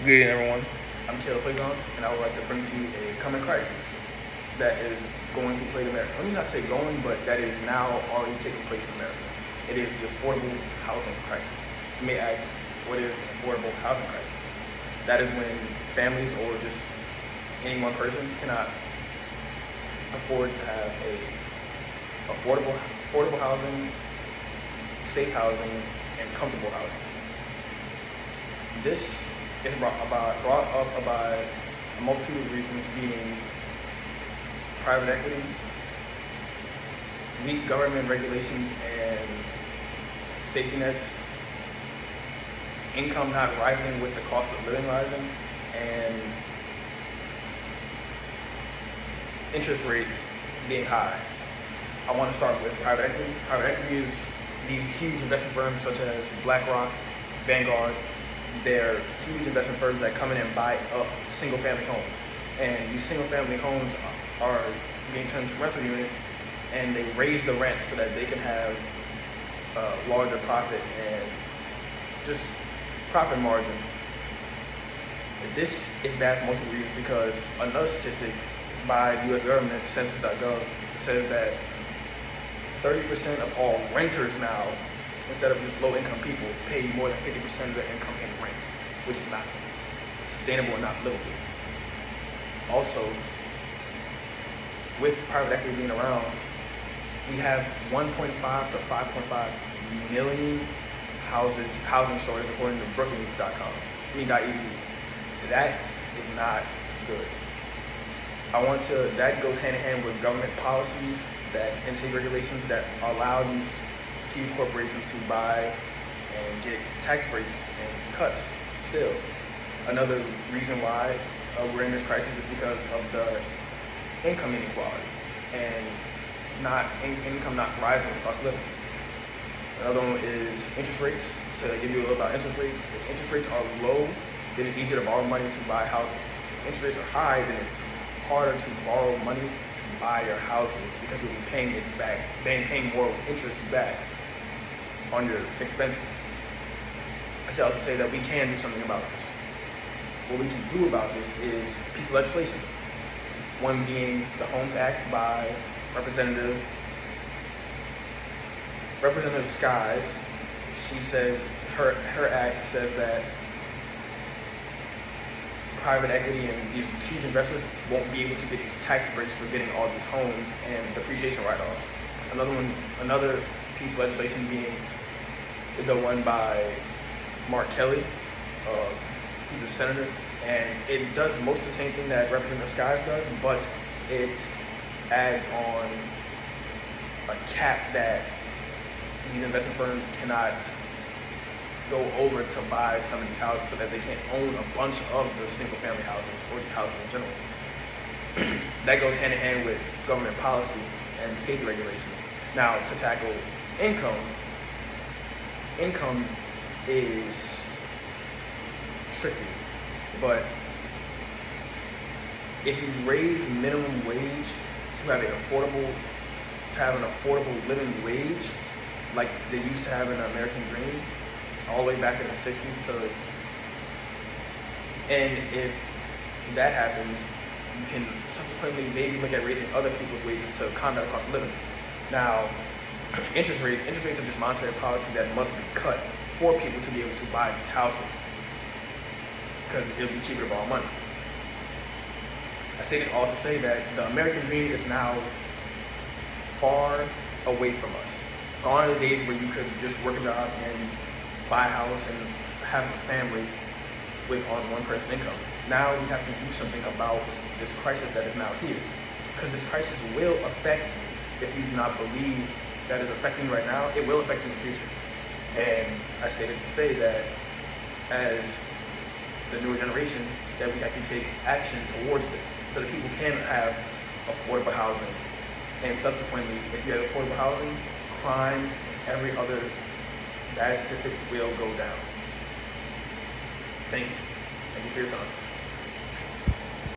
Good evening, everyone. I'm Caleb Playgrounds, and I would like to bring to you a coming crisis that is going to plague America. Let me not say going, but that is now already taking place in America. It is the affordable housing crisis. You may ask, what is affordable housing crisis? That is when families or just any one person cannot afford to have a affordable housing, safe housing, and comfortable housing. This is brought up by a multitude of reasons, being private equity, weak government regulations and safety nets, income not rising with the cost of living rising, and interest rates being high. I want to start with private equity. Private equity is these huge investment firms such as BlackRock, Vanguard. They're huge investment firms that come in and buy up single-family homes. And these single-family homes are being turned into rental units, and they raise the rent so that they can have larger profit and just profit margins. This is bad for most of the reasons because another statistic by the U.S. government, census.gov, says that 30% of all renters now, instead of just low-income people, pay more than 50% of their income in rent, which is not sustainable and not livable. Also, with private equity being around, we have 1.5 to 5.5 million housing shortage according to Brookings.edu. That is not good. That goes hand in hand with government policies and state regulations that allow these huge corporations to buy and get tax breaks and cuts still. Another reason why we're in this crisis is because of the income inequality and income not rising with cost of living. Another one is interest rates. So I give you a little about interest rates. If interest rates are low, then it's easier to borrow money to buy houses. If interest rates are high, then it's harder to borrow money to buy your houses because you'll be paying it back, paying more interest back on your expenses. I should also say that we can do something about this. What we can do about this is a piece of legislation. One being the Homes Act by Representative Skies. She says her act says that private equity and these huge investors won't be able to get these tax breaks for getting all these homes and depreciation write-offs. Another piece of legislation being the one by Mark Kelly. He's a senator, and it does most of the same thing that Representative Skies does, but it adds on a cap that these investment firms cannot go over to buy some of these houses so that they can't own a bunch of the single-family houses or just houses in general. That goes hand in hand with government policy and safety regulations. Now, to tackle income is tricky, but if you raise minimum wage to have an affordable living wage like they used to have in the American Dream all the way back in the 60s and if that happens, you can subsequently maybe look at raising other people's wages to combat the cost of living. Now, interest rates are just monetary policy that must be cut for people to be able to buy these houses because it'll be cheaper to borrow money. I say this all to say that the American Dream is now far away from us. Gone are the days where you could just work a job and buy a house and have a family on one person's income. Now we have to do something about this crisis that is now here, because this crisis will affect you. If you do not believe that is affecting you right now, it will affect you in the future. And I say this to say that as the newer generation, that we have to take action towards this so that people can have affordable housing. And subsequently, if you have affordable housing, crime, every other bad statistic will go down. Thank you. Thank you for your time.